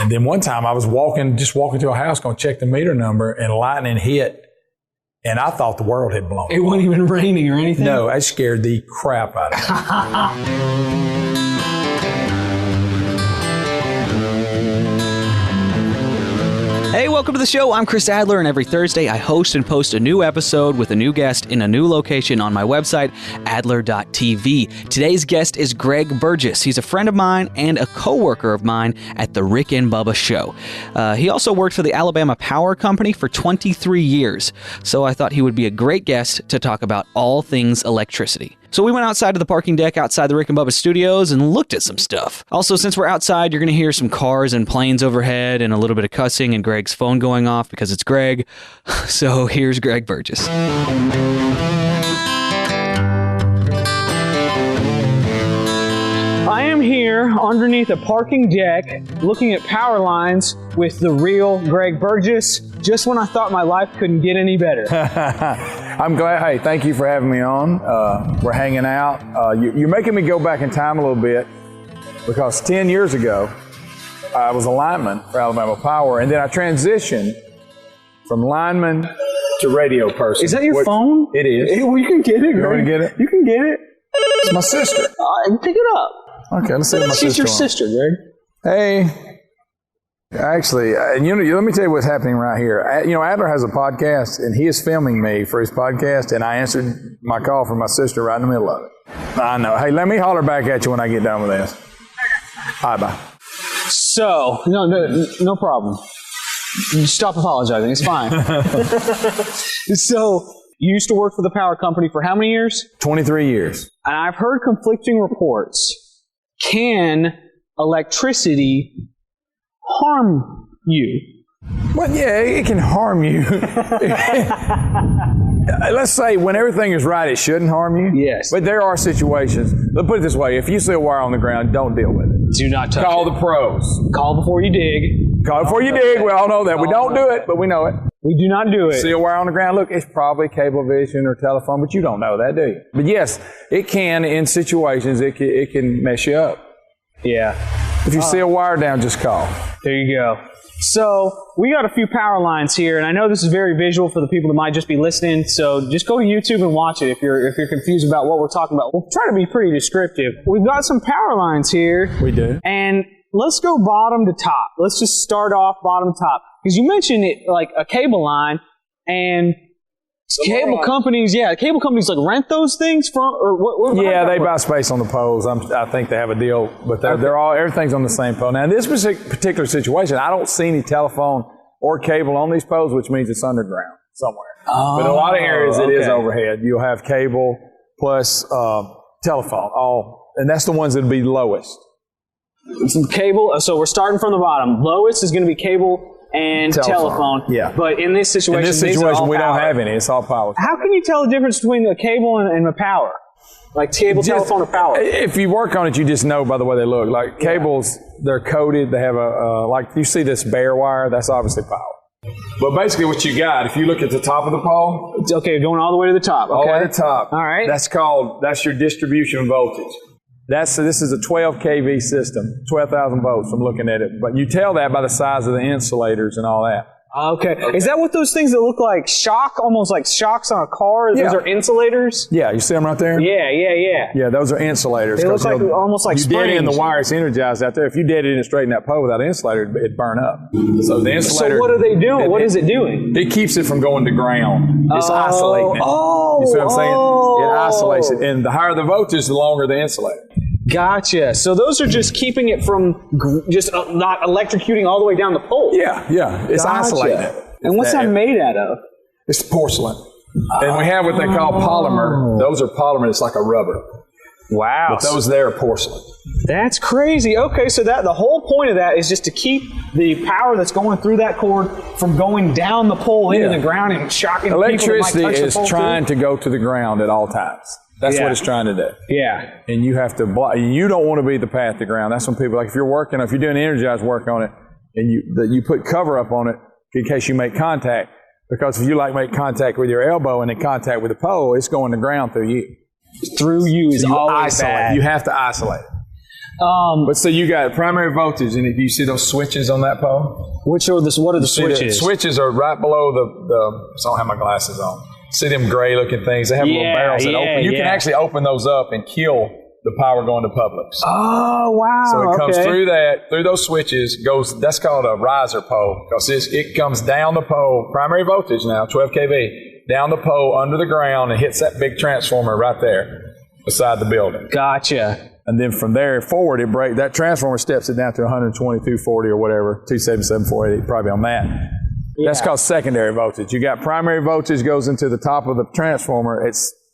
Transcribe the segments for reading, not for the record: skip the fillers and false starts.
And then one time I was just walking to a house going to check the meter number, and lightning hit, and I thought the world had blown. It wasn't even raining or anything? No, it scared the crap out of me. Hey, welcome to the show. I'm Chris Adler, and every Thursday I host and post a new episode with a new guest in a new location on my website, adler.tv. Today's guest is Greg Burgess. He's a friend of mine and a coworker of mine at the Rick and Bubba Show. He also worked for the Alabama Power Company for 23 years, so I thought he would be a great guest to talk about all things electricity. So we went outside to the parking deck outside the Rick and Bubba studios and looked at some stuff. Also, since we're outside, you're going to hear some cars and planes overhead and a little bit of cussing and Greg's phone going off because it's Greg. So here's Greg Burgess. I am here underneath a parking deck looking at power lines with the real Greg Burgess, just when I thought my life couldn't get any better. I'm glad. Hey, thank you for having me on. We're hanging out. You're making me go back in time a little bit because 10 years ago, I was a lineman for Alabama Power, and then I transitioned from lineman to radio person. Is that your phone? It is. Hey, well, you can get it, Greg. You want to get it? You can get it. It's my sister. Pick it up. Okay, let's see what my sister She's your wants. sister, Greg. Hey. Actually, let me tell you what's happening right here. Adler has a podcast, and he is filming me for his podcast, and I answered my call from my sister right in the middle of it. I know. Hey, let me holler back at you when I get done with this. All right, bye. So, no problem. You stop apologizing. It's fine. So, you used to work for the power company for how many years? 23 years. And I've heard conflicting reports. Can electricity harm you? Well, yeah, it can harm you. Let's say when everything is right, it shouldn't harm you. Yes. But there are situations. Let's put it this way. If you see a wire on the ground, don't deal with it. Do not touch it. Call the pros. Call before you dig. Call before you dig. We all know that. We don't do it, but we know it. We do not do it. See a wire on the ground, look, it's probably Cablevision or telephone, but you don't know that, do you? But yes, it can, in situations, it can mess you up. Yeah. If you see a wire down, just call. There you go. So, we got a few power lines here, and I know this is very visual for the people that might just be listening, so just go to YouTube and watch it if you're confused about what we're talking about. We'll try to be pretty descriptive. We've got some power lines here. We do. And let's go bottom to top. Let's just start off bottom to top. Because you mentioned it like a cable line, and cable companies like rent those things from, or what yeah, they buy space on the poles. I think they have a deal, but everything's on the same pole. Now, in this particular situation, I don't see any telephone or cable on these poles, which means it's underground somewhere. But in a lot of areas, it is overhead. You'll have cable plus telephone, and that's the ones that would be lowest. Some cable. So we're starting from the bottom. Lowest is going to be cable and telephone. Yeah. But in this situation, we don't have any. It's all power. How can you tell the difference between a cable and a power? Like cable, telephone, or power? If you work on it, you just know by the way they look. Like cables, they're coated. They have like you see this bare wire. That's obviously power. But basically what you got, if you look at the top of the pole. Okay, going all the way to the top. Okay. All the way to the top. All right. That's your distribution voltage. This is a 12 kV system, 12,000 volts from looking at it. But you tell that by the size of the insulators and all that. Okay. Is that what those things that look like almost like shocks on a car? Yeah. Those are insulators? Yeah, you see them right there? Yeah. Yeah, those are insulators. They look like almost like springs. You dead in the wire, it's energized out there. If you dead it in straight in that pole without an insulator, it'd burn up. So the insulator. So what are they doing? What is it doing? It keeps it from going to ground. It's isolating it. You see what I'm saying? It isolates it. And the higher the voltage, the longer the insulator. Gotcha. So those are just keeping it from just not electrocuting all the way down the pole. Yeah. It's isolating it. And what's that made out of? It's porcelain. And we have what they call polymer. Those are polymer. It's like a rubber. Wow. But those there are porcelain. That's crazy. Okay, so the whole point of that is just to keep the power that's going through that cord from going down the pole into the ground and shocking electricity people that might touch is the pole trying to go to the ground at all times. That's what it's trying to do. Yeah. And you have to block. You don't want to be the path to ground. That's when people, like if you're doing energized work on it, and you put cover up on it in case you make contact. Because if you make contact with your elbow and in contact with the pole, it's going to ground through you. Through you is always bad. You have to isolate it. But so you got primary voltage, and if you see those switches on that pole, what are the switches? The switches are right below the. So I don't have my glasses on. See them gray looking things? They have little barrels that open. You can actually open those up and kill the power going to Publix. Oh, wow. So it comes through those switches, that's called a riser pole, because it comes down the pole, primary voltage now, 12 kV, down the pole under the ground and hits that big transformer right there beside the building. Gotcha. And then from there forward, that transformer steps it down to 120, 240 or whatever, 277, 480, probably on that. Yeah. That's called secondary voltage. You got primary voltage goes into the top of the transformer.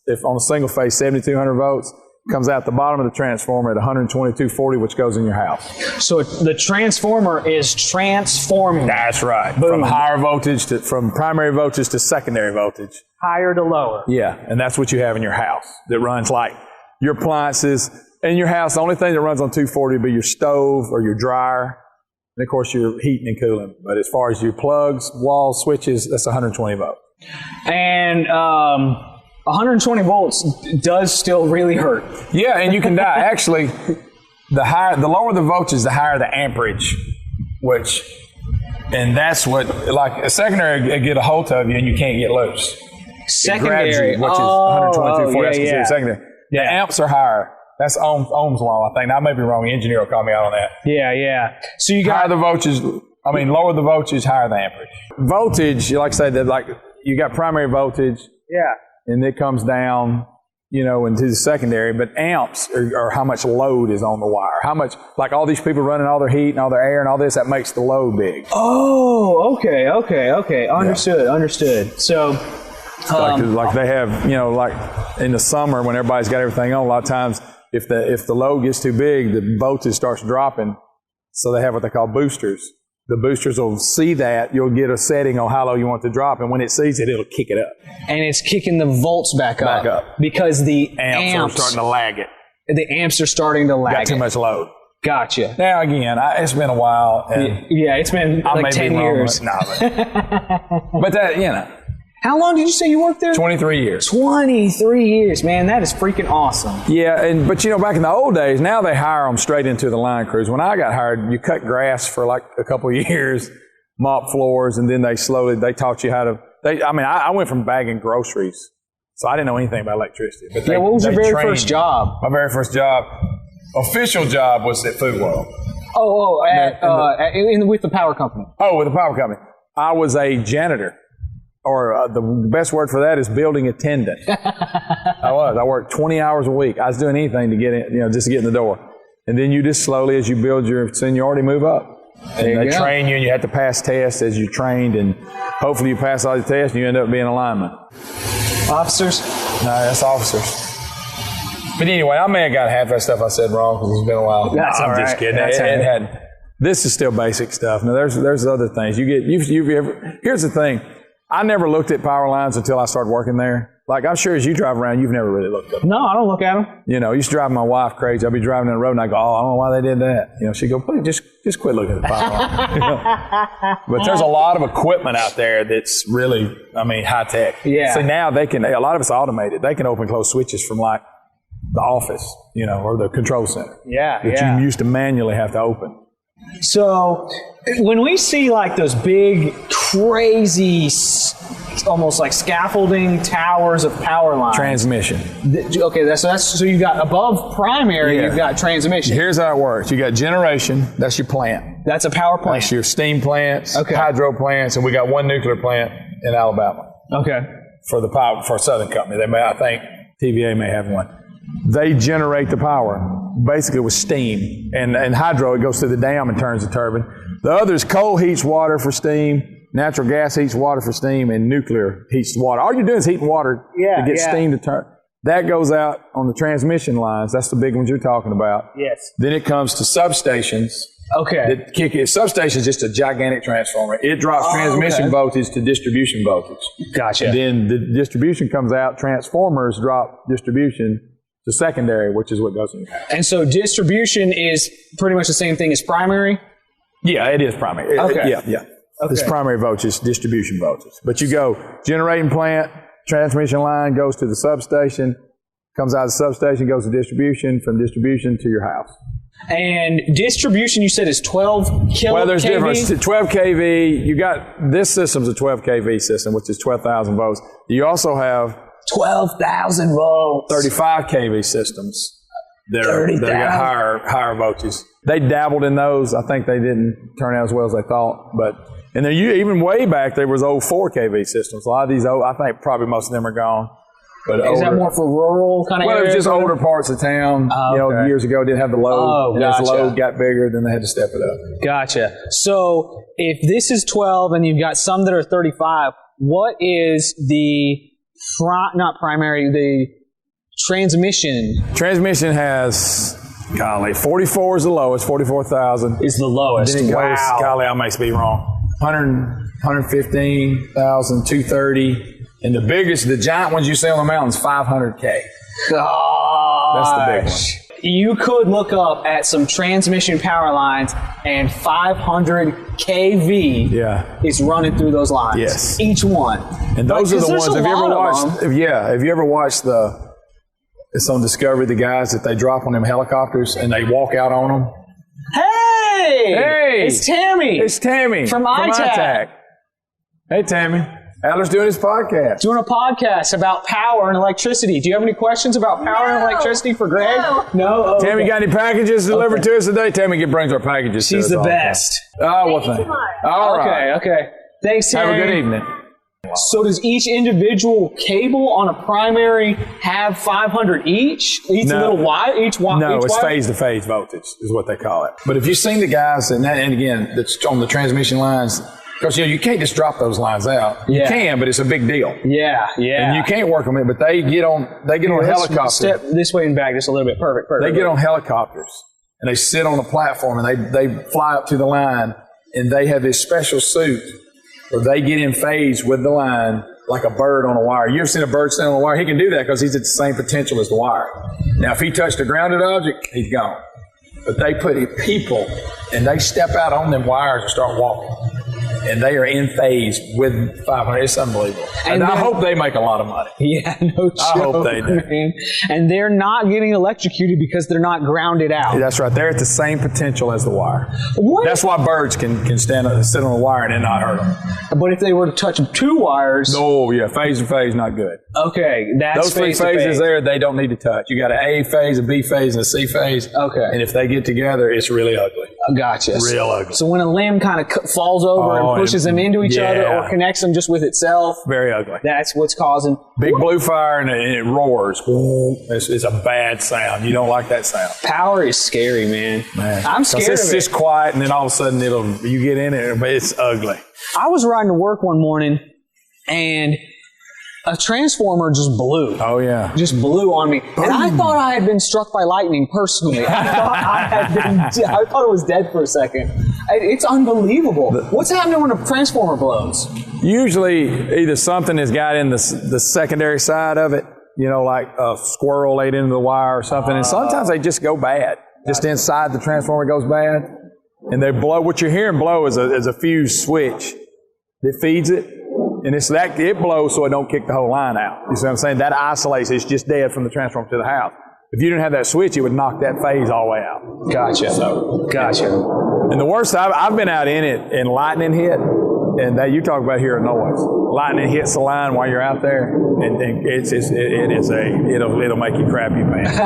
If on a single phase, 7,200 volts, comes out the bottom of the transformer at 120, 240, which goes in your house. So the transformer is transforming. That's right. Boom. From primary voltage to secondary voltage. Higher to lower. Yeah, and that's what you have in your house that runs like your appliances. In your house, the only thing that runs on 240 would be your stove or your dryer, and of course your heating and cooling. But as far as your plugs, walls, switches, that's 120 volts. And 120 volts does still really hurt. Yeah, and you can die. Actually, the lower the voltage, the higher the amperage, and that's what, like a secondary get a hold of you and you can't get loose. Secondary, which is 120, 240, that's considered secondary. Yeah. The amps are higher. That's Ohm's law, I think. Now, I may be wrong. The engineer will call me out on that. Yeah. So you got lower the voltage, higher the amperage. Voltage, like I said, you got primary voltage. Yeah. And it comes down, into the secondary. But amps are how much load is on the wire. How much, like all these people running all their heat and all their air and all this, that makes the load big. Oh, okay. Understood. So, like they have, like in the summer when everybody's got everything on, a lot of times if the load gets too big, the voltage starts dropping. So they have what they call boosters. The boosters will see that. You'll get a setting on how low you want it to drop, and when it sees it, it'll kick it up. And it's kicking the volts back up. Because the amps are starting to lag it. The amps are starting to lag it. Got too much load. Gotcha. Now, again, it's been a while. And it's been like 10 years. But that, How long did you say you worked there? 23 years. 23 years, man. That is freaking awesome. Yeah, but back in the old days, now they hire them straight into the line crews. When I got hired, you cut grass for like a couple of years, mop floors, and then they taught you how to, I went from bagging groceries, so I didn't know anything about electricity. But what was your very first job? My very first job, official job, was at Food World. With the power company. Oh, with the power company. I was a janitor. Or the best word for that is building attendant. I worked 20 hours a week. I was doing anything to get in, just to get in the door. And then you just slowly, as you build your seniority, move up. And they train you, and you have to pass tests as you trained, and hopefully you pass all the tests, and you end up being a lineman. Officers? No, that's officers. But anyway, I may have got half that stuff I said wrong because it's been a while. I'm just kidding. This is still basic stuff. Now, there's other things. Here's the thing. I never looked at power lines until I started working there. Like, I'm sure as you drive around, you've never really looked at them. No, I don't look at them. I used to drive my wife crazy. I'd be driving down the road and I go, I don't know why they did that. She'd go, please, just quit looking at the power line. But there's a lot of equipment out there that's really, high tech. Yeah. So now a lot of it's automated. They can open and close switches from like the office, or the control center. Yeah. That you used to manually have to open. So when we see like those big, crazy, almost like scaffolding towers of power lines. Transmission. So you've got above primary, you've got transmission. Here's how it works. You got generation, that's your plant. That's a power plant. That's your steam plants, hydro plants, and we got one nuclear plant in Alabama. Okay. For a Southern company. I think TVA may have one. They generate the power, basically with steam. And hydro, it goes through the dam and turns the turbine. The other is coal heats water for steam, natural gas heats water for steam, and nuclear heats water. All you're doing is heating water to get steam to turn. That goes out on the transmission lines. That's the big ones you're talking about. Yes. Then it comes to substations. Okay. Substation is just a gigantic transformer. It drops transmission voltage to distribution voltage. Gotcha. Then the distribution comes out. Transformers drop distribution to secondary, which is what goes in. And so distribution is pretty much the same thing as primary? Yeah, it is primary. Okay. Yeah. Okay. This primary voltage, distribution voltage. But you go generating plant, transmission line goes to the substation, comes out of the substation, goes to distribution, from distribution to your house. And distribution, you said, is 12 kV? Well, there's difference. 12 kV, you got, this system's a 12 kV system, which is 12,000 volts. You also have 12,000 volts. 35 kV systems. That got higher voltages. They dabbled in those. I think they didn't turn out as well as they thought. And then even way back, there was old 4 kV systems. A lot of these old, I think probably most of them are gone. But is that more for rural kind of areas? Well, it was just older parts of town. Years ago, didn't have the load. As the load got bigger, then they had to step it up. Gotcha. So if this is 12 and you've got some that are 35, what is the the transmission? Transmission has, 44 is the lowest, 44,000. Is the lowest. Then it goes, I may be wrong, 115,000, 230. And the biggest, the giant ones you see on the mountains, 500K. Gosh. That's the big one. You could look up at some transmission power lines and 500 kV is running through those lines. Yes. Each one. And those are the ones, have you ever watched it's on Discovery, the guys that they drop on them helicopters and they walk out on them? Hey! It's Tammy. It's Tammy. From iTac. Hey, Tammy. Adler's doing his podcast. Doing a podcast about power and electricity. Do you have any questions about power and electricity for Greg? No? Okay. Tammy, got any packages delivered to us today? Tammy brings our packages to us. She's the best. Oh, well, thank you. All right. Okay. Thanks, Tammy. Have a good evening. So does each individual cable on a primary have 500 each? Each little wire? No, it's phase-to-phase voltage is what they call it. But if you've seen the guys, and again, that's on the transmission lines, because you can't just drop those lines out. You can, but it's a big deal. Yeah. And you can't work them in, but they get on a helicopter. Step this way and back just a little bit. Perfect. They get on helicopters and they sit on the platform and they fly up to the line and they have this special suit where they get in phase with the line like a bird on a wire. You ever seen a bird stand on a wire? He can do that because he's at the same potential as the wire. Now, if he touched a grounded object, he's gone. But they put people and they step out on them wires and start walking. And they are in phase with 500. It's unbelievable. And I hope they make a lot of money. Yeah, no joke. I hope they do. Man. And they're not getting electrocuted because they're not grounded out. Yeah, that's right. They're at the same potential as the wire. What? That's why birds can sit on a wire and it not hurt them. But if they were to touch 2 wires... No, phase to phase, not good. Okay, that's those 3 phases there, they don't need to touch. You got an A phase, a B phase, and a C phase. Okay. And if they get together, it's really ugly. Gotcha. Real ugly. So when a limb kind of falls over and pushes them into each other or connects them just with itself. Very ugly. That's what's causing. Big blue fire and it roars. It's a bad sound. You don't like that sound. Power is scary, man. I'm scared of it. It's just quiet and then all of a sudden you get in it, but it's ugly. I was riding to work one morning and a transformer just blew. Oh, yeah. Just blew on me. And I thought I had been struck by lightning personally. I thought it was dead for a second. It's unbelievable. What's happening when a transformer blows? Usually either something has got in the secondary side of it, like a squirrel laid into the wire or something. And sometimes they just go bad. Just inside the transformer goes bad. And they blow. What you're hearing blow is a fuse switch that feeds it. And it blows so it don't kick the whole line out. You see what I'm saying? That isolates. It's just dead from the transformer to the house. If you didn't have that switch, it would knock that phase all the way out. Gotcha. Gotcha. And the worst, I've been out in it and lightning hit. And you talk about hearing noise. Lightning hits the line while you're out there, and it'll make you crap your pants.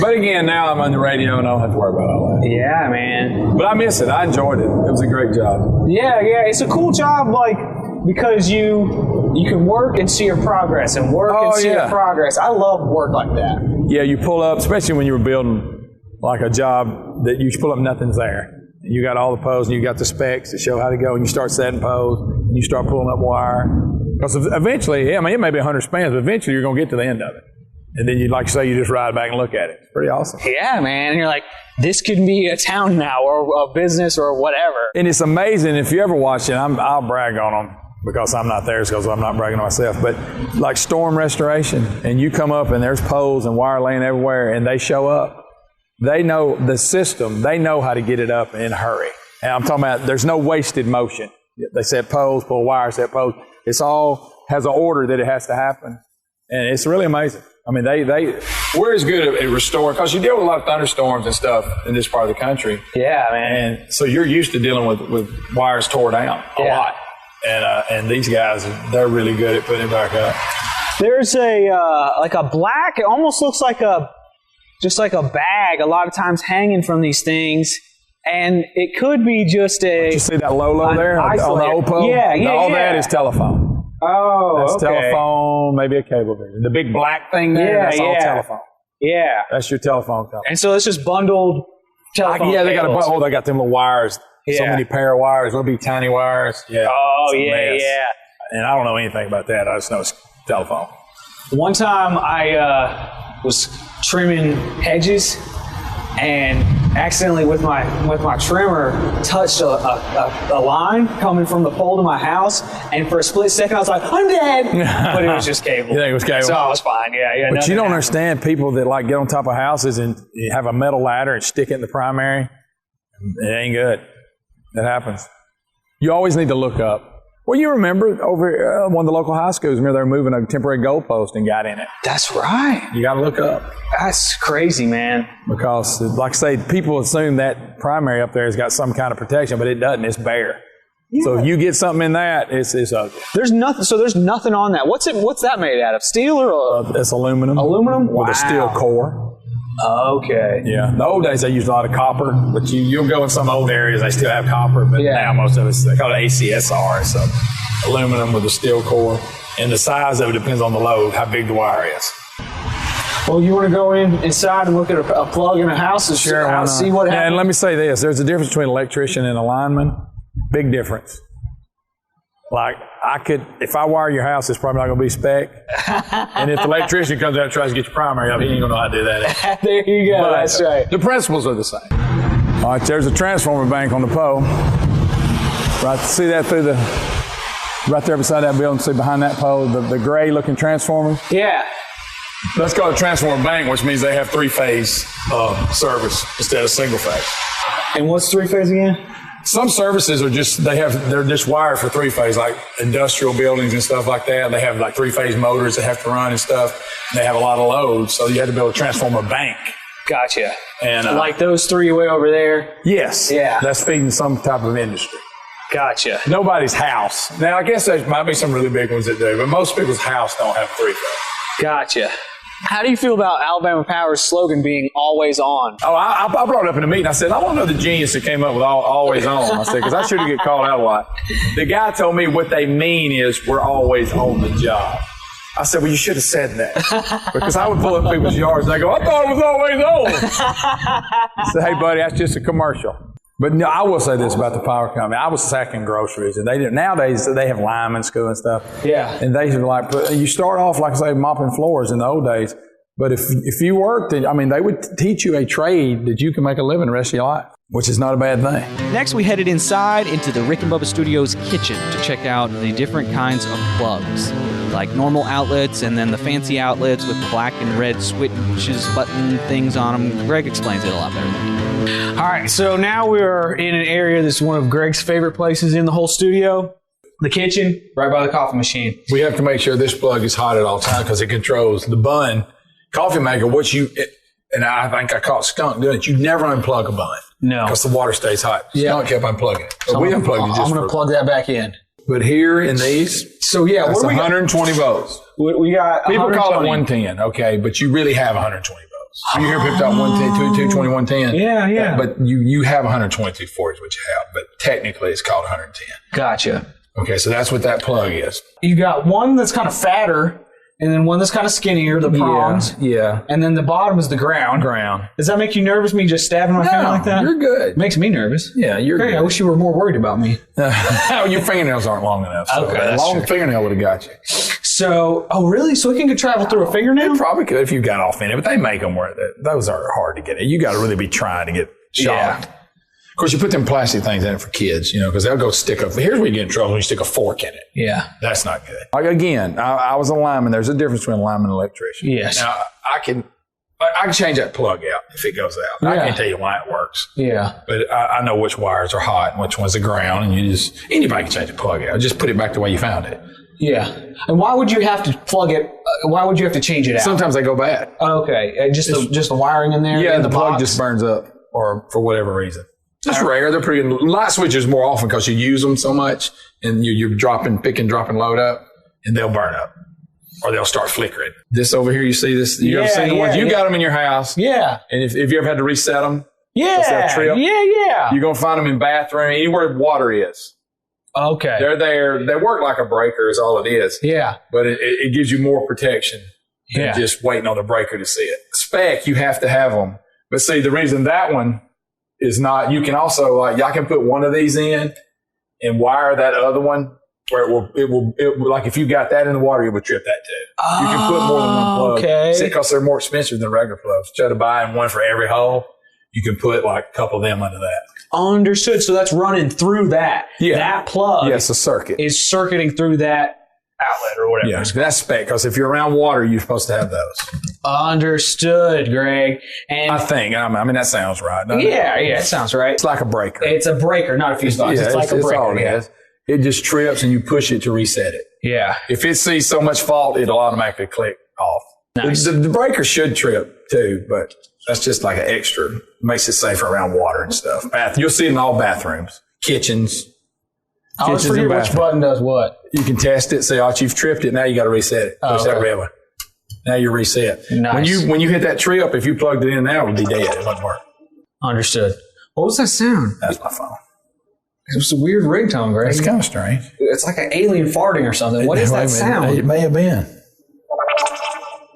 But again, now I'm on the radio and I don't have to worry about all that. Yeah, man. But I miss it. I enjoyed it. It was a great job. Yeah. It's a cool job, because you can work and see your progress and work and see your progress. I love work like that. Yeah, you pull up, especially when you were building like a job that you pull up, nothing's there. You got all the poles, and you got the specs to show how to go, and you start setting poles, and you start pulling up wire. Because eventually, it may be 100 spans, but eventually you're going to get to the end of it. And then you just ride back and look at it. It's pretty awesome. Yeah, man. And you're like, this could be a town now, or a business, or whatever. And it's amazing. If you ever watch it, I'll brag on them because I'm not there, because I'm not bragging on myself. But like storm restoration, and you come up and there's poles and wire laying everywhere, and they show up. They know the system. They know how to get it up in a hurry. And I'm talking about there's no wasted motion. They set poles, pull wires, set poles. It's all has an order that it has to happen. And it's really amazing. I mean, we're as good at restoring, because you deal with a lot of thunderstorms and stuff in this part of the country. Yeah, man. And so you're used to dealing with wires tore down a lot. And these guys, they're really good at putting it back up. There's like a black, it almost looks like just like a bag a lot of times hanging from these things. And it could be just you see that low there on the old pole? Yeah. All that is telephone. Oh, that's telephone, maybe a cable vision. The big black thing there, that's all telephone. Yeah. That's your telephone company. And so it's just bundled telephone they got them little wires. Yeah. So many pair of wires, little bitty tiny wires. Yeah. Oh, yeah. And I don't know anything about that. I just know it's telephone. One time I was trimming hedges and accidentally with my trimmer touched a line coming from the pole to my house, and for a split second I was like, I'm dead. But it was just cable. You think it was cable? So I was fine, yeah. But you don't understand people that like get on top of houses and you have a metal ladder and stick it in the primary. It ain't good. That happens. You always need to look up. Well, you remember over one of the local high schools, remember they were moving a temporary goalpost and got in it. That's right. You got to look up. That's crazy, man. Because, like I say, people assume that primary up there has got some kind of protection, but it doesn't. It's bare. Yeah. So if you get something in that, it's ugly. There's nothing. So there's nothing on that. What's that made out of? Steel or? It's aluminum. Aluminum with a steel core. Okay. Yeah. The old days they used a lot of copper, but you'll go in some old areas they still have copper, but now most of it's they call it ACSR, so aluminum with a steel core, and the size of it depends on the load, how big the wire is. Well, you want to go inside and look at a plug in a house and see what happens? Yeah, and let me say this: there's a difference between an electrician and a lineman. Big difference. Like, if I wire your house, it's probably not going to be spec. And if the electrician comes out and tries to get your primary up, he ain't going to know how to do that. There you go. But that's right. The principles are the same. All right, there's a transformer bank on the pole. Right, see that right there beside that building, see behind that pole, the gray looking transformer? Yeah. That's called a transformer bank, which means they have three-phase service instead of single-phase. And what's three-phase again? Some services are they're just wired for three-phase, like industrial buildings and stuff like that. They have like three-phase motors that have to run and stuff. And they have a lot of loads, so you have to build a transformer bank. Gotcha. And like those three way over there? Yes. Yeah. That's feeding some type of industry. Gotcha. Nobody's house. Now, I guess there might be some really big ones that do, but most people's house don't have three-phase. Gotcha. How do you feel about Alabama Power's slogan being always on? Oh, I brought it up in a meeting. I said, I want to know the genius that came up with always on. I said, because I should get called out a lot. The guy told me what they mean is we're always on the job. I said, well, you should have said that. Because I would pull up people's yards and they go, I thought it was always on. I said, hey, buddy, that's just a commercial. But no, I will say this about the power company. I was sacking groceries, and nowadays they have lineman school and stuff. Yeah. And they like you start off like I say mopping floors in the old days. But if you worked, they would teach you a trade that you can make a living the rest of your life, which is not a bad thing. Next, we headed inside into the Rick and Bubba Studios kitchen to check out the different kinds of plugs, like normal outlets and then the fancy outlets with black and red switches, button things on them. Greg explains it a lot better than me. All right, so now we're in an area that's one of Greg's favorite places in the whole studio. The kitchen, right by the coffee machine. We have to make sure this plug is hot at all times because it controls the bun. Coffee maker, and I think I caught Skunk doing it. You never unplug a bun. No. Because the water stays hot. Skunk kept unplugging it. But we unplugged it just I'm going to plug that back in. But here in these, so yeah, that's 120 volts. We got people call it 110, okay, but you really have 120 volts. So you hear people talk 110, 220, 110. Yeah. But you have 122 for is what you have, but technically it's called 110. Gotcha. Okay, so that's what that plug is. You got one that's kind of fatter, and then one that's kind of skinnier, the prongs. Yeah. And then the bottom is the ground. Does that make you nervous, me just stabbing my finger like that? You're good. Makes me nervous. Yeah, you're good. I wish you were more worried about me. Your fingernails aren't long enough. So okay, a long fingernail would have got you. So, oh really? So it can travel through a fingernail? It probably could if you got off in it, but they make them where those are hard to get in. You got to really be trying to get shocked. Yeah. Of course, you put them plastic things in it for kids, because they'll go stick up. Here's where you get in trouble when you stick a fork in it. Yeah. That's not good. Like, again, I was a lineman. There's a difference between a lineman and an electrician. Yes. Now, I can change that plug out if it goes out. Yeah. I can't tell you why it works. Yeah. But I know which wires are hot and which one's the ground, and anybody can change the plug out. Just put it back the way you found it. Yeah. And why would you have to plug it? Why would you have to change it out? Sometimes they go bad. Okay. Just the wiring in there? Yeah, in the plug box? just burns up or for whatever reason. Just rare. They're pretty light switches more often because you use them so much and you're dropping load up and they'll burn up or they'll start flickering. This over here, you see this? You ever seen the ones? You got them in your house. Yeah. And if you ever had to reset them? Yeah. Trip, yeah. You're going to find them in bathroom, anywhere water is. Okay. They're there. They work like a breaker is all it is. Yeah. But it gives you more protection than just waiting on the breaker to see it. Spec, you have to have them. But see, the reason that one is not, you can also, like, y'all can put one of these in and wire that other one where it will like if you got that in the water, it would trip that too. You can put more than one plug. Okay. Because they're more expensive than regular plugs. Instead of buying one for every hole, you can put like a couple of them under that. Understood. So that's running through that. Yeah. That plug yes, a circuit. Is circuiting through that outlet or whatever. Yeah, that's spec. Because if you're around water, you're supposed to have those. Understood, Greg. And I think. I mean, that sounds right. Yeah, it sounds right. It's like a breaker. It's a breaker, not a fuse box. It's like a breaker. All it is. It just trips and you push it to reset it. Yeah. If it sees so much fault, it'll automatically click off. Nice. The breaker should trip too, but that's just like an extra. Makes it safer around water and stuff. You'll see it in all bathrooms, kitchens. I always forget which button does what. You can test it, say, you've tripped it. Now you got to reset it. Push that red one. Now you're reset. Nice. When you hit that trip, if you plugged it in now, it would be dead. It wouldn't work. Understood. What was that sound? That's my phone. It was a weird ringtone, Greg. It's kind of strange. It's like an alien farting or something. What is that sound? It may have been.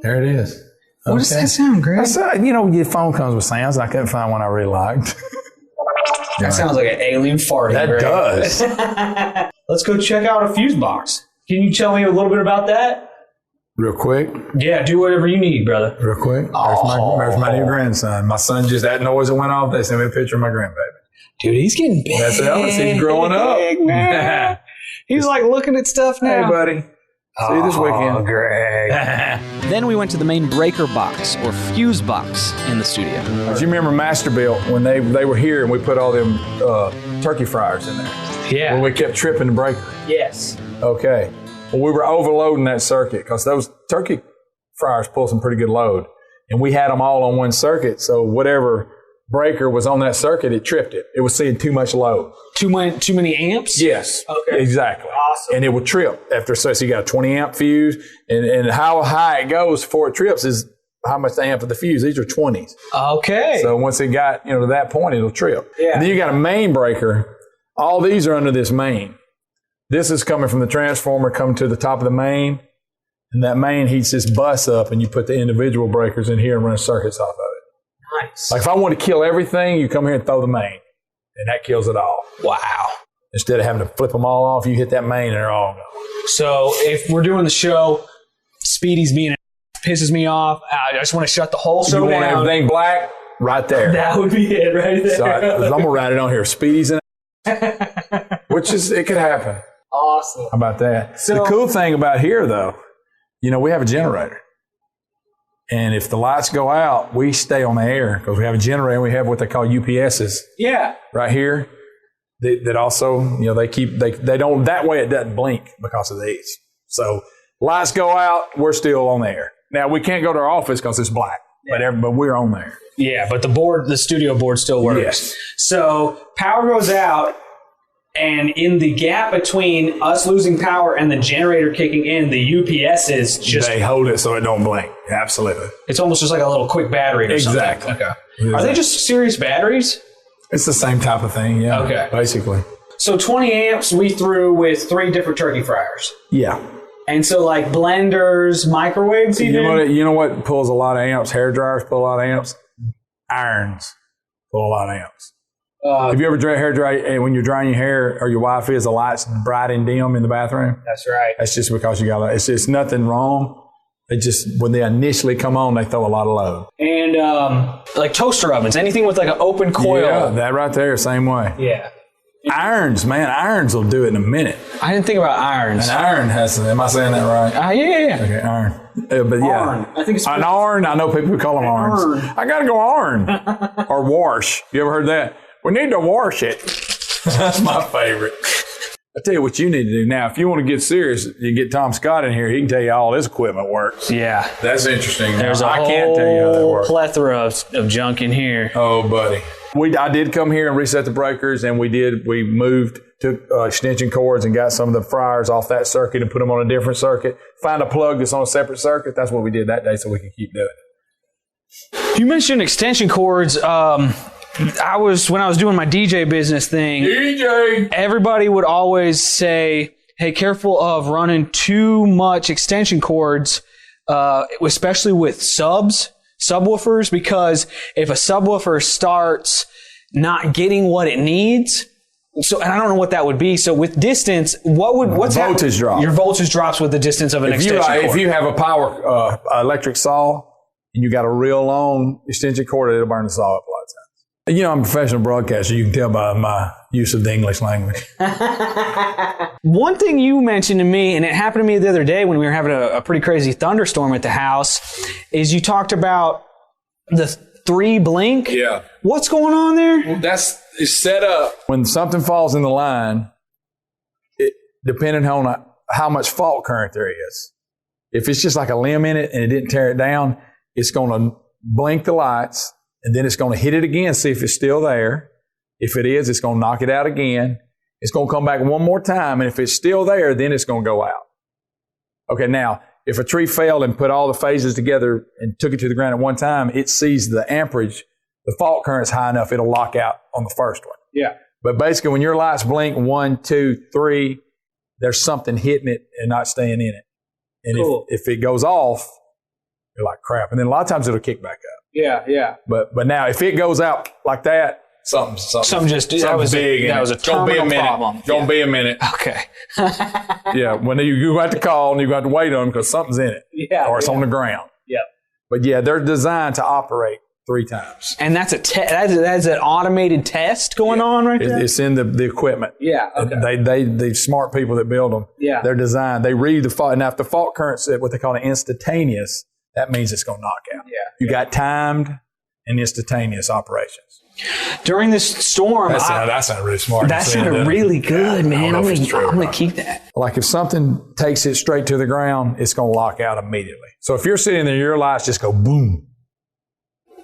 There it is. What does that sound, Greg? Your phone comes with sounds. I couldn't find one I really liked. That sounds like an alien farting. That Greg. does. Let's go check out a fuse box. Can you tell me a little bit about that? Real quick. Yeah, do whatever you need, brother. Real quick. There's my new grandson. My son just, that noise that went off, they sent me a picture of my grandbaby. Dude, he's getting big. That's Elvis. He's growing up. Man. He's like looking at stuff now. Hey, buddy. See you this weekend. Greg. Then we went to the main breaker box or fuse box in the studio. Do you remember Masterbuilt when they were here and we put all them turkey fryers in there? Yeah. When we kept tripping the breaker? Yes. Okay. Well, we were overloading that circuit because those turkey fryers pull some pretty good load. And we had them all on one circuit, so whatever breaker was on that circuit, it tripped it. It was seeing too much load. Too many amps? Yes. Okay. Exactly. Awesome. And it would trip after, so you got a 20 amp fuse, and how high it goes before it trips is how much the amp of the fuse. These are 20s. Okay. So once it got to that point, it'll trip. Yeah. And then you got a main breaker. All these are under this main. This is coming from the transformer, coming to the top of the main, and that main heats this bus up, and you put the individual breakers in here and run circuits off of it. Nice. Like if I want to kill everything, you come here and throw the main, and that kills it all. Wow. Instead of having to flip them all off, you hit that main and they're all gone. So if we're doing the show, Speedy's being pisses me off, I just want to shut the whole show down. You want everything black? Right there. That would be it right there. So I'm going to write it on here. Speedy's in which is, it could happen. Awesome. How about that? So, the cool thing about here, though, we have a generator. And if the lights go out, we stay on the air because we have a generator and we have what they call UPSs. Yeah. Right here. That also, they don't, that way it doesn't blink because of these. So lights go out, we're still on the air. Now, we can't go to our office because it's black, but we're on there. Yeah, but the studio board still works. Yes. So power goes out, and in the gap between us losing power and the generator kicking in, the UPS is just... They hold it so it don't blink. Absolutely. It's almost just like a little quick battery or something. Exactly. Okay. Exactly. Are they just serious batteries? It's the same type of thing, yeah. Okay. Basically. So 20 amps we threw with 3 different turkey fryers. Yeah. And so like blenders, microwaves even? You know what pulls a lot of amps? Hair dryers pull a lot of amps. Irons pull a lot of amps. Have you ever hair dry and when you're drying your hair or your wife is the lights bright and dim in the bathroom? That's right. That's just because you got it's nothing wrong. They just, when they initially come on, they throw a lot of load. And like toaster ovens, anything with like an open coil. Yeah, that right there, same way. Yeah. Irons, man, irons will do it in a minute. I didn't think about irons. An iron has, am I saying that right? Yeah. Okay, iron. But yeah. Arn. I think it's an iron, I know people call them irons. Arn. I got to go iron. Or wash. You ever heard that? We need to wash it. That's my favorite. I tell you what you need to do now. If you want to get serious, you get Tom Scott in here. He can tell you all this equipment works. Yeah. That's interesting. There's I can't tell you how that works. Plethora of junk in here. Oh, buddy. I did come here and reset the breakers, and we moved, took extension cords and got some of the fryers off that circuit and put them on a different circuit. Find a plug that's on a separate circuit. That's what we did that day so we could keep doing it. You mentioned extension cords. When I was doing my DJ business thing, everybody would always say, hey, careful of running too much extension cords, especially with subwoofers, because if a subwoofer starts not getting what it needs, and I don't know what that would be. So with distance, what's voltage drop? Your voltage drops with the distance of an extension cord. If you have a power electric saw and you got a real long extension cord, it'll burn the saw up a lot of times. You know, I'm a professional broadcaster. You can tell by my use of the English language. One thing you mentioned to me, and it happened to me the other day when we were having a pretty crazy thunderstorm at the house, is you talked about the 3 blink. Yeah. What's going on there? Well, it's set up. When something falls in the line, depending on how much fault current there is. If it's just like a limb in it and it didn't tear it down, it's going to blink the lights. And then it's going to hit it again, see if it's still there. If it is, it's going to knock it out again. It's going to come back one more time. And if it's still there, then it's going to go out. Okay, now, if a tree fell and put all the phases together and took it to the ground at one time, it sees the amperage, the fault current's high enough, it'll lock out on the first one. Yeah. But basically, when your lights blink 1, 2, 3, there's something hitting it and not staying in it. And cool. if it goes off, you're like, crap. And then a lot of times it'll kick back up. Yeah. But now if it goes out like that, something that was a terminal problem. Don't be a minute. Okay. Yeah, when you got to call and you got to wait on them because something's in it. Yeah. Or it's on the ground. Yeah. But yeah, they're designed to operate 3 times. And that's that's an automated test going on right there? It's in the equipment. Yeah. Okay. The smart people that build them, they're designed. They read the fault. Now, if the fault current's at what they call an instantaneous, that means it's going to knock out. Yeah. You got timed and instantaneous operations. During this storm, that sounded really smart. That sounded really good, man. I'm going to keep that. Like if something takes it straight to the ground, it's going to lock out immediately. So if you're sitting there, your lights just go boom.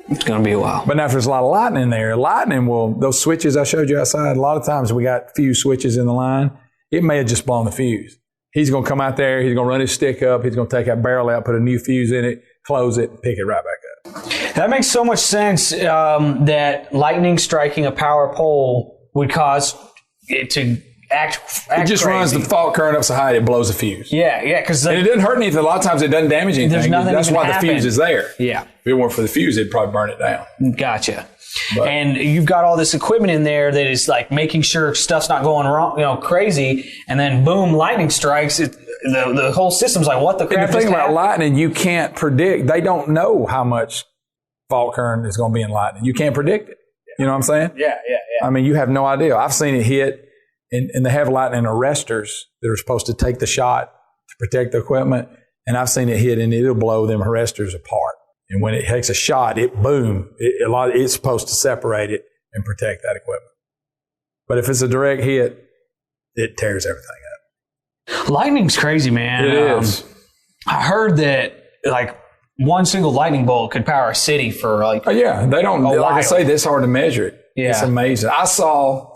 It's going to be a while. But now if there's a lot of lightning there, those switches I showed you outside, a lot of times we got fuse switches in the line. It may have just blown the fuse. He's going to come out there, he's going to run his stick up, he's going to take that barrel out, put a new fuse in it, close it, and pick it right back up. That makes so much sense that lightning striking a power pole would cause it to act it just crazy. Runs the fault current up so high it blows a fuse. Yeah. And it doesn't hurt anything. A lot of times it doesn't damage anything. That's why the fuse is there. Yeah. If it weren't for the fuse, it'd probably burn it down. Gotcha. And you've got all this equipment in there that is like making sure stuff's not going wrong, crazy, and then boom, lightning strikes. The whole system's like, what the crap? And the thing about lightning, you can't predict. They don't know how much fault current is going to be in lightning. You can't predict it. You know what I'm saying? Yeah. I mean, you have no idea. I've seen it hit, and they have lightning arresters that are supposed to take the shot to protect the equipment, and I've seen it hit, and it'll blow them arresters apart. And when it takes a shot, it's supposed to separate it and protect that equipment. But if it's a direct hit, it tears everything up. Lightning's crazy, man. It is. I heard that like one single lightning bolt could power a city for like. Oh yeah, they don't. Like I say, it's hard to measure it. Yeah, it's amazing. I saw.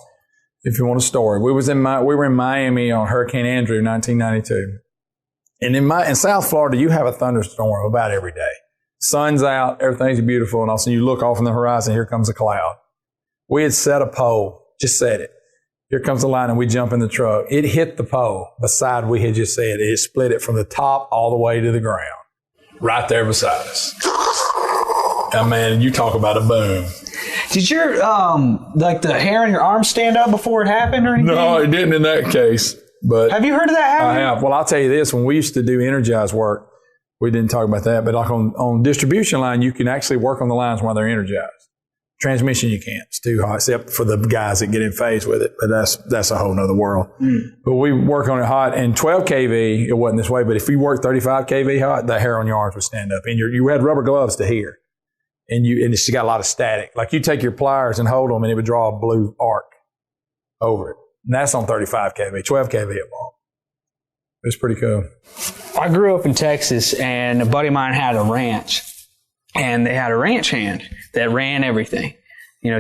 If you want a story, we were in Miami on Hurricane Andrew, 1992, and in South Florida, you have a thunderstorm about every day. Sun's out, everything's beautiful, and all of a sudden you look off on the horizon, here comes a cloud. We had set a pole, just set it. Here comes the line, and we jump in the truck. It hit the pole beside we had just said. It split it from the top all the way to the ground, right there beside us. And man, you talk about a boom. Did your like the hair on your arm stand up before it happened or anything? No, it didn't in that case. But have you heard of that happen? I have. Well, I'll tell you this: when we used to do energized work. We didn't talk about that, but like on distribution line, you can actually work on the lines while they're energized. Transmission, you can't. It's too hot, except for the guys that get in phase with it. But that's a whole nother world. But we work on it hot. And 12 kV, it wasn't this way. But if you work 35 kV hot, the hair on your arms would stand up. And you had rubber gloves to hear. And it's got a lot of static. Like you take your pliers and hold them, and it would draw a blue arc over it. And that's on 35 kV, 12 kV at ball. It was pretty cool. I grew up in Texas, and a buddy of mine had a ranch, and they had a ranch hand that ran everything,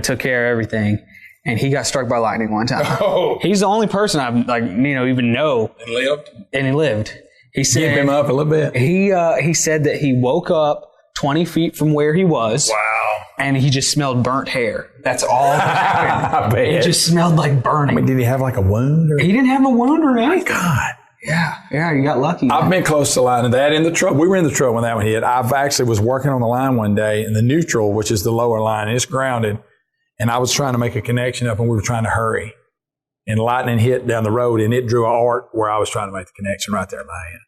took care of everything. And he got struck by lightning one time. Oh. He's the only person I've even know. And lived? And he lived. He said, give him up a little bit. He said that he woke up 20 feet from where he was. Wow. And he just smelled burnt hair. That's all that happened. I bet. It just smelled like burning. I mean, did he have like a wound? He didn't have a wound or anything. God. Yeah, you got lucky. I've been close to line of that in the truck. We were in the truck when that one hit. I've actually was working on the line one day in the neutral, which is the lower line, and it's grounded. And I was trying to make a connection up, and we were trying to hurry. And lightning hit down the road, and it drew an arc where I was trying to make the connection right there at my end.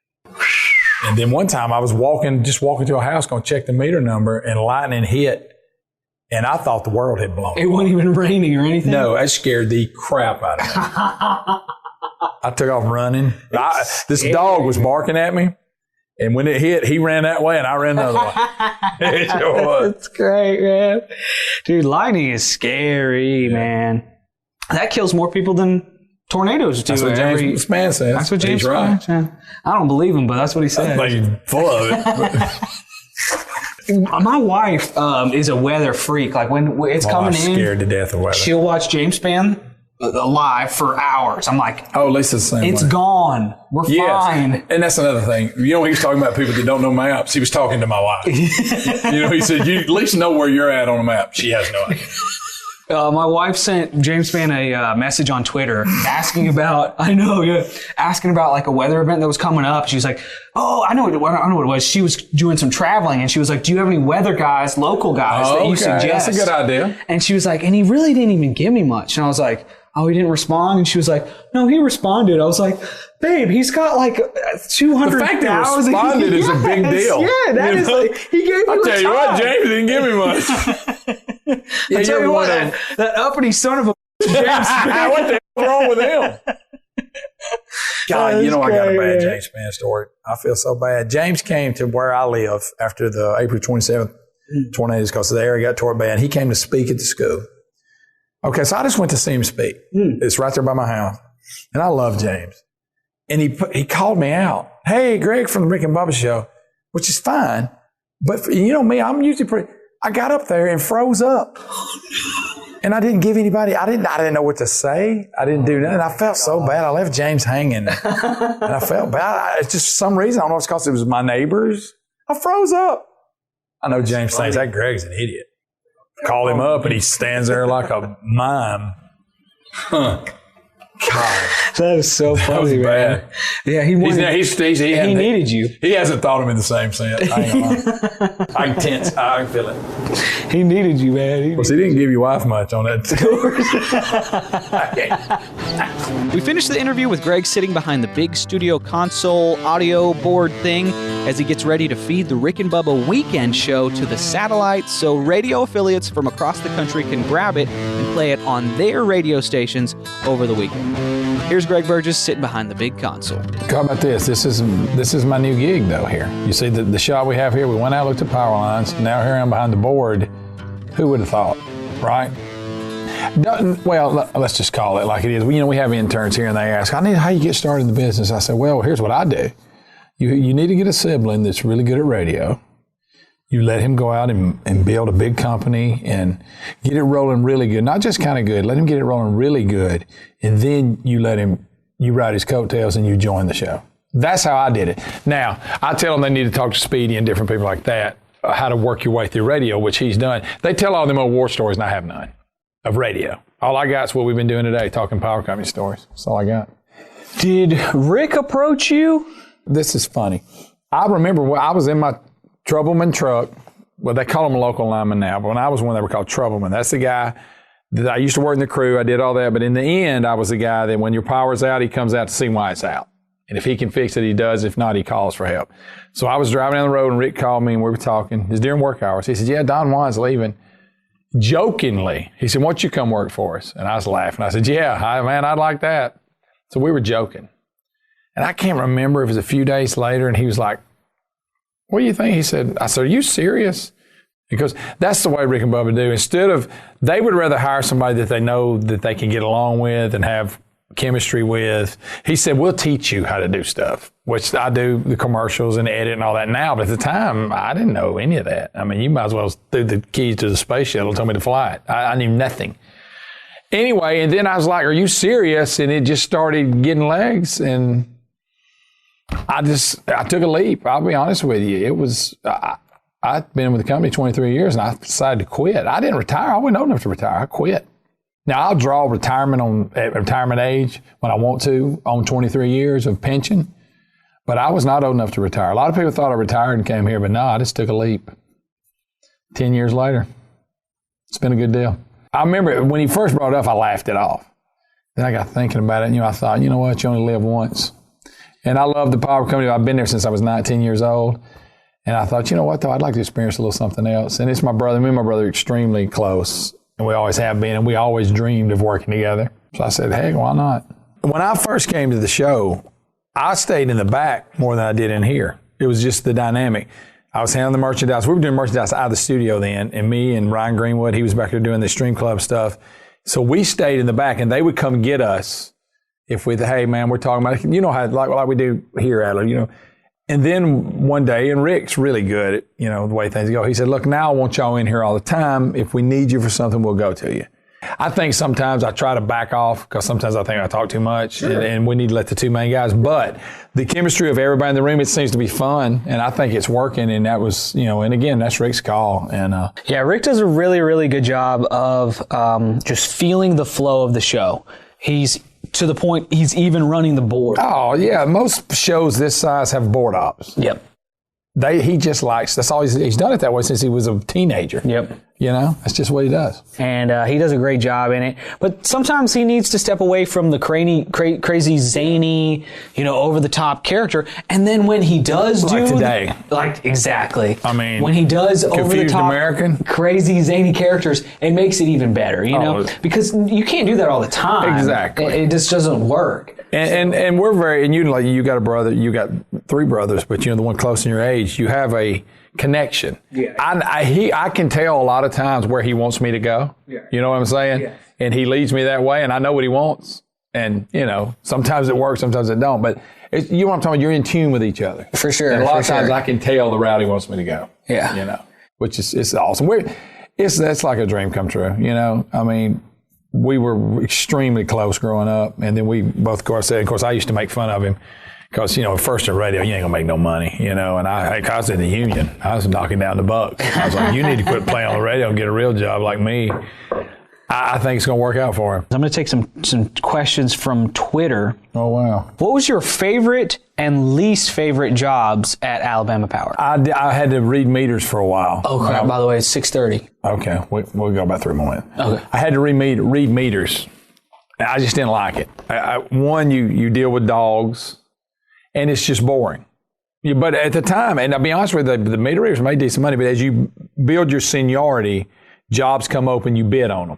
And then one time I was walking to a house, going to check the meter number, and lightning hit. And I thought the world had blown. It wasn't even raining or anything? No, that scared the crap out of me. I took off running. This dog was barking at me. And when it hit, he ran that way and I ran the other way. It sure was. That's great, man. Dude, lightning is scary, man. That kills more people than tornadoes do. That's what James Spann says. That's what James Spann said. I don't believe him, but that's what he said. I think he's full of it. My wife is a weather freak. Like when it's coming in, scared to death of weather. She'll watch James Spann live for hours. I'm like, oh, at least it's the same it's way. Gone. We're fine. And that's another thing. He was talking about people that don't know maps. He was talking to my wife. He said, you at least know where you're at on a map. She has no idea. My wife sent James Spann a message on Twitter asking about like a weather event that was coming up. She was like, oh, I know what it was. She was doing some traveling and she was like, do you have any weather guys, local guys that you suggest? That's a good idea. And she was like, and he really didn't even give me much. And I was like, oh, he didn't respond? And she was like, no, he responded. I was like, babe, he's got like 200,000. The fact that he responded is a big deal. Yeah, that is like, he gave you I'll tell you what, James didn't give me much. I tell you what, that uppity son of a James Spann. What the hell's wrong with him? God, I got a bad James Spann story. I feel so bad. James came to where I live after the April 27th tornadoes because the area got tore bad. He came to speak at the school. Okay, so I just went to see him speak. It's right there by my house. And I love James. And he called me out. Hey, Greg from the Rick and Bubba Show, which is fine. But me, I'm usually I got up there and froze up. And I didn't give anybody, I didn't know what to say. I didn't do nothing. I felt so bad. I left James hanging. And I felt bad. It's just for some reason, I don't know if it's because it was my neighbors. I froze up. I know James thinks that Greg's an idiot. Call him up and he stands there like a mime. Huh. God. That is so funny, man. Yeah, he needed you. He hasn't thought of me in the same sense. I ain't gonna lie. I can feel it. He needed you, man. He didn't give your wife much on that. We finished the interview with Greg sitting behind the big studio console audio board thing as he gets ready to feed the Rick and Bubba weekend show to the satellite so radio affiliates from across the country can grab it and play it on their radio stations over the weekend. Here's Greg Burgess sitting behind the big console. How about this? This is my new gig, though, here. You see the shot we have here? We went out, looked at power lines. Now here I am behind the board. Who would have thought, right? Well, let's just call it like it is. We have interns here, and they ask, how you get started in the business? I said, well, here's what I do. You need to get a sibling that's really good at radio. You let him go out and build a big company and get it rolling really good. Not just kind of good. Let him get it rolling really good. And then you ride his coattails and you join the show. That's how I did it. Now, I tell them they need to talk to Speedy and different people like that, how to work your way through radio, which he's done. They tell all them old war stories and I have none of radio. All I got is what we've been doing today, talking power company stories. That's all I got. Did Rick approach you? This is funny. I remember when I was in my Troubleman truck. Well, they call him a local lineman now, but when I was one, they were called Troubleman. That's the guy that I used to work in the crew. I did all that, but in the end, I was the guy that when your power's out, he comes out to see why it's out. And if he can fix it, he does. If not, he calls for help. So I was driving down the road, and Rick called me, and we were talking. It was during work hours. He said, yeah, Don Juan's leaving. Jokingly, he said, why don't you come work for us? And I was laughing. I said, yeah, man, I'd like that. So we were joking. And I can't remember if it was a few days later, and he was like, what do you think? I said, are you serious? Because that's the way Rick and Bubba do. Instead of, they would rather hire somebody that they know that they can get along with and have chemistry with. He said, we'll teach you how to do stuff, which I do the commercials and edit and all that now. But at the time, I didn't know any of that. I mean, you might as well threw the keys to the space shuttle and told me to fly it. I knew nothing. Anyway, and then I was like, are you serious? And it just started getting legs. And I took a leap. I'll be honest with you. It was, I'd been with the company 23 years and I decided to quit. I didn't retire. I wasn't old enough to retire. I quit. Now, I'll draw retirement at retirement age when I want to on 23 years of pension, but I was not old enough to retire. A lot of people thought I retired and came here, but no, I just took a leap. 10 years later, it's been a good deal. I remember when he first brought it up, I laughed it off. Then I got thinking about it, and I thought, you know what, you only live once. And I love the power company. I've been there since I was 19 years old. And I thought, you know what, though, I'd like to experience a little something else. And it's my brother. Me and my brother are extremely close. And we always have been, and we always dreamed of working together. So I said, hey, why not? When I first came to the show, I stayed in the back more than I did in here. It was just the dynamic. I was handling the merchandise. We were doing merchandise out of the studio then, and me and Ryan Greenwood, he was back there doing the Stream Club stuff. So we stayed in the back, and they would come get us if we, hey, man, we're talking about, you know how, like we do here, Adler, you know. And then one day, and Rick's really good at, you know, the way things go. He said, look, now I want y'all in here all the time. If we need you for something, we'll go to you. I think sometimes I try to back off because sometimes I think I talk too much. Sure. And we need to let the two main guys. But the chemistry of everybody in the room, it seems to be fun. And I think it's working. And that was, you know, and again, that's Rick's call. And yeah, Rick does a really, really good job of just feeling the flow of the show. He's to the point he's even running the board. Oh, yeah. Most shows this size have board ops. Yep. He just likes, that's all he's done it that way since he was a teenager. Yep. You know, that's just what he does. And he does a great job in it. But sometimes he needs to step away from the crazy, zany, you know, over-the-top character. And then when he does like today. Exactly. I mean, when he does over-the-top, American, crazy, zany characters, it makes it even better, you know? Because you can't do that all the time. Exactly. It just doesn't work. And we're very, and you got a brother, you got three brothers, but you know, the one close in your age, you have a connection. Yeah. I can tell a lot of times where he wants me to go. Yeah. You know what I'm saying? Yeah. And he leads me that way, and I know what he wants. And, you know, sometimes it works, sometimes it don't. But you know what I'm talking about? You're in tune with each other. For sure. And a lot of times I can tell the route he wants me to go. Yeah. You know, which is it's awesome. That's like a dream come true. You know, I mean, we were extremely close growing up. And then we both, of course, I used to make fun of him. Because, you know, first in radio, you ain't going to make no money, you know. And I was in the union. I was knocking down the bucks. I was like, you need to quit playing on the radio and get a real job like me. I think it's going to work out for him. I'm going to take some questions from Twitter. Oh, wow. What was your favorite and least favorite jobs at Alabama Power? I had to read meters for a while. Oh, crap. By the way, it's 6:30. Okay. We'll go about 3 more minutes. Okay. I had to read meters. I just didn't like it. One, you deal with dogs. And it's just boring. But at the time, and I'll be honest with you, the meter readers made decent money, but as you build your seniority, jobs come open, you bid on them.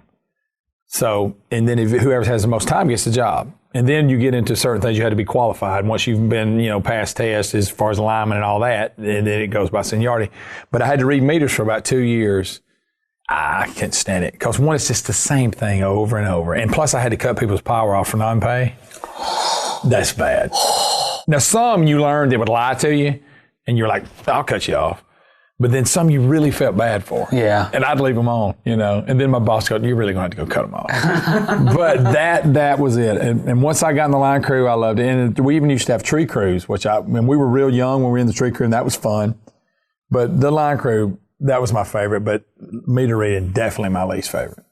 So, and then whoever has the most time gets the job. And then you get into certain things you had to be qualified. Once you've been, you know, past tests as far as alignment and all that, and then it goes by seniority. But I had to read meters for about 2 years. I can't stand it. Because one, it's just the same thing over and over. And plus I had to cut people's power off for non-pay. That's bad. Now, some you learned they would lie to you, and you're like, I'll cut you off. But then some you really felt bad for. Yeah. And I'd leave them on, you know. And then my boss goes, you're really going to have to go cut them off. But that was it. And once I got in the line crew, I loved it. And we even used to have tree crews, which we were real young when we were in the tree crew, and that was fun. But the line crew, that was my favorite. But meter reading, definitely my least favorite.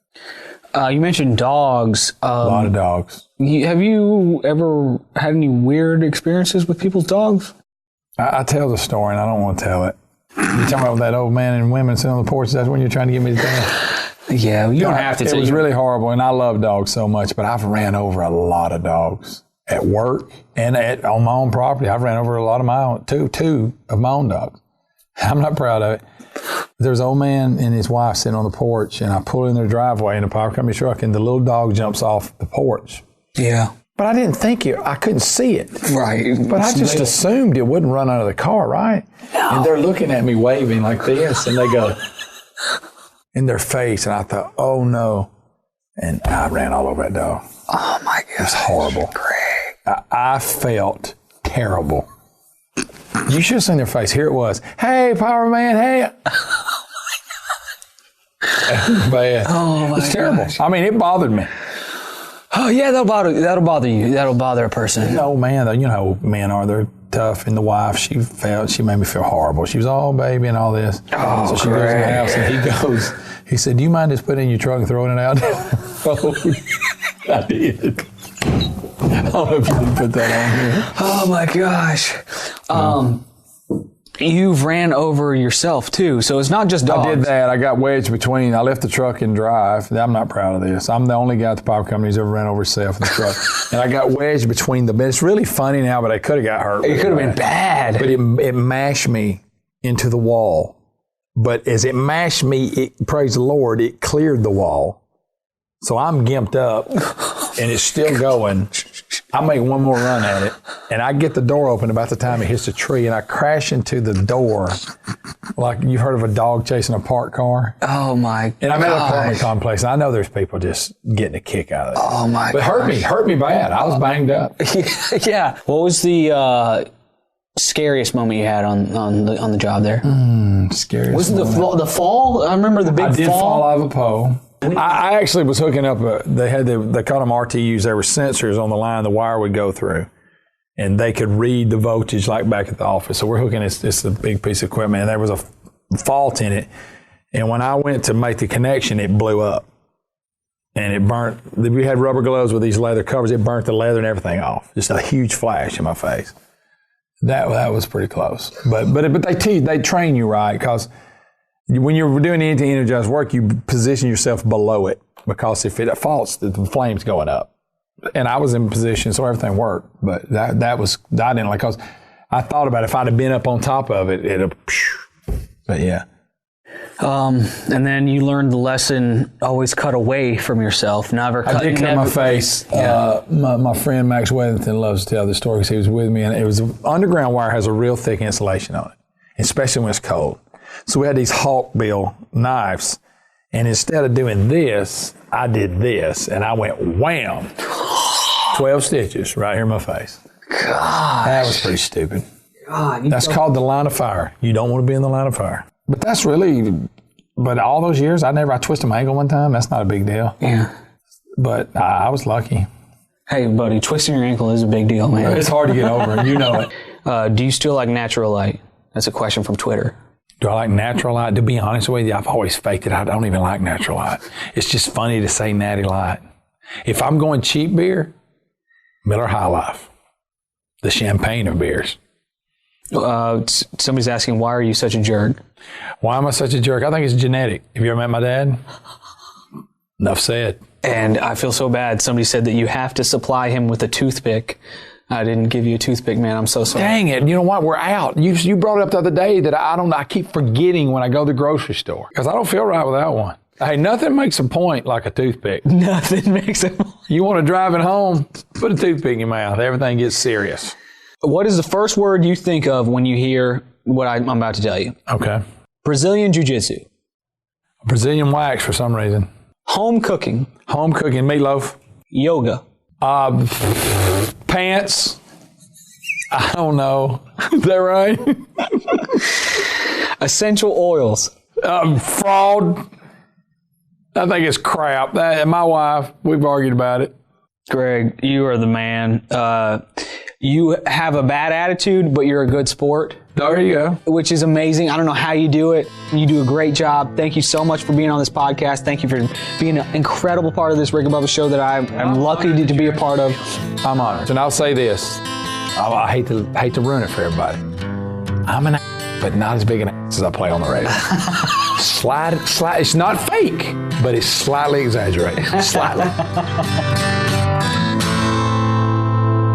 You mentioned dogs. A lot of dogs. Have you ever had any weird experiences with people's dogs? I tell the story, and I don't want to tell it. You talking about that old man and women sitting on the porch? That's when you're trying to get me to tell? Yeah, you don't have to tell. It was really horrible, and I love dogs so much, but I've ran over a lot of dogs at work and on my own property. I've ran over a lot of my own, two of my own dogs. I'm not proud of it. There's an old man and his wife sitting on the porch, and I pull in their driveway in a power company truck, and the little dog jumps off the porch. Yeah. But I didn't think I couldn't see it. Right. But I just assumed it wouldn't run out of the car, right? No. And they're looking at me waving like this, and they go in their face, and I thought, oh no. And I ran all over that dog. Oh my God. It was horrible. Greg. I felt terrible. You should have seen their face. Here it was. Hey, Power Man, hey. Bad. Oh my It's terrible. gosh. I mean, it bothered me. Oh yeah, that'll bother you. That'll bother a person. No, man, you know how men are. They're tough. And the wife, she made me feel horrible. She was all baby and all this. Oh, so she goes in the house and he said, do you mind just putting it in your truck and throwing it out? Oh, I did. I don't know if you didn't put that on here. Oh my gosh. You've ran over yourself too, so it's not just dogs. I did that. I got wedged between. I left the truck and drive. I'm not proud of this. I'm the only guy at the power company who's ever ran over himself in the truck. And I got wedged between them. It's really funny now, but I could have got hurt. It could have been bad. But it mashed me into the wall. But as it mashed me, praise the Lord, it cleared the wall. So I'm gimped up, and it's still going. I make one more run at it, and I get the door open about the time it hits the tree, and I crash into the door like you've heard of a dog chasing a parked car. Oh my God. And I'm at an apartment complex, and I know there's people just getting a kick out of it. Oh my God. But hurt me bad. I was banged up. Yeah. What was the scariest moment you had on the job there? Scariest. Was it the fall? I remember the big fall. I did fall out of a pole. I actually was hooking up. They called them RTUs. There were sensors on the line the wire would go through, and they could read the voltage like back at the office. So we're hooking it's a big piece of equipment, and there was a fault in it. And when I went to make the connection, it blew up, and it burnt. We had rubber gloves with these leather covers. It burnt the leather and everything off. Just a huge flash in my face. That was pretty close. But they train you right, because when you're doing anything energized work, you position yourself below it, because if it faults, the flame's going up. And I was in position, so everything worked. But I didn't like, because I thought about if I'd have been up on top of it, but yeah. And then you learned the lesson: always cut away from yourself. I did cut my face. Yeah. My friend Max Weathington loves to tell this story because he was with me, and it was underground wire has a real thick insulation on it, especially when it's cold. So we had these hawkbill knives, and instead of doing this, I did this, and I went wham, 12 stitches right here in my face. God, that was pretty stupid. God, that's called the line of fire. You don't want to be in the line of fire. But that's really, but all those years, I twisted my ankle one time. That's not a big deal. Yeah. But I was lucky. Hey, buddy, twisting your ankle is a big deal, man. It's hard to get over. You know it. Do you still like natural light? That's a question from Twitter. Do I like natural light? To be honest with you, I've always faked it. I don't even like natural light. It's just funny to say natty light. If I'm going cheap beer, Miller High Life, the champagne of beers. Somebody's asking, why are you such a jerk? Why am I such a jerk? I think it's genetic. Have you ever met my dad? Enough said. And I feel so bad. Somebody said that you have to supply him with a toothpick. I didn't give you a toothpick, man. I'm so sorry. Dang it. You know what? We're out. You brought it up the other day that I keep forgetting when I go to the grocery store because I don't feel right without one. Hey, nothing makes a point like a toothpick. Nothing makes a point. You want to drive it home? Put a toothpick in your mouth. Everything gets serious. What is the first word you think of when you hear what I'm about to tell you? Okay. Brazilian Jiu-Jitsu. Brazilian wax for some reason. Home cooking. Home cooking. Meatloaf. Yoga. Pants. I don't know. Is that right? Essential oils. Fraud. I think it's crap. My wife, we've argued about it. Greg, you are the man. You have a bad attitude, but you're a good sport. There you go. Which is amazing. I don't know how you do it. You do a great job. Thank you so much for being on this podcast. Thank you for being an incredible part of this Rick and Bubba show that I'm lucky to be a part of. I'm honored. And I'll say this. I hate to ruin it for everybody. I'm an but not as big an as I play on the radio. Slight. It's not fake, but it's slightly exaggerated. Slightly.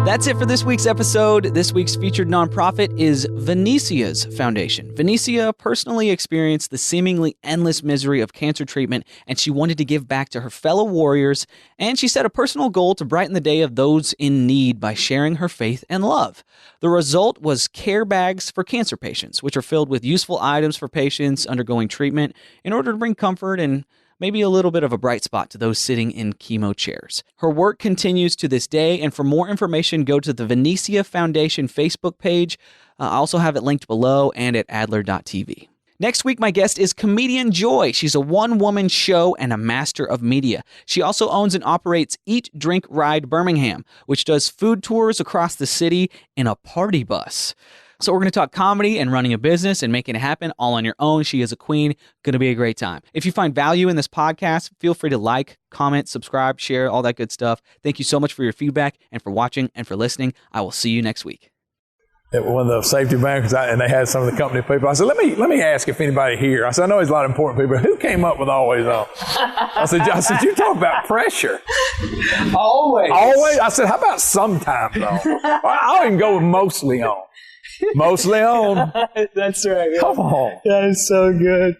That's it for this week's episode. This week's featured nonprofit is Venecia's Foundation. Venecia personally experienced the seemingly endless misery of cancer treatment, and she wanted to give back to her fellow warriors, and she set a personal goal to brighten the day of those in need by sharing her faith and love. The result was care bags for cancer patients, which are filled with useful items for patients undergoing treatment in order to bring comfort and maybe a little bit of a bright spot to those sitting in chemo chairs. Her work continues to this day, and for more information, go to the Venetia Foundation Facebook page. I also have it linked below and at Adler.tv. Next week, my guest is comedian Joy. She's a one-woman show and a master of media. She also owns and operates Eat, Drink, Ride Birmingham, which does food tours across the city in a party bus. So we're going to talk comedy and running a business and making it happen all on your own. She is a queen. Going to be a great time. If you find value in this podcast, feel free to like, comment, subscribe, share, all that good stuff. Thank you so much for your feedback and for watching and for listening. I will see you next week. At one of the safety bankers, and they had some of the company people. I said, let me ask if anybody here. I said, I know there's a lot of important people. Who came up with Always On? I said, you talk about pressure. Always. Always? I said, how about sometimes on? I'll even go with mostly on. Mostly on. That's right. Come on. That is so good.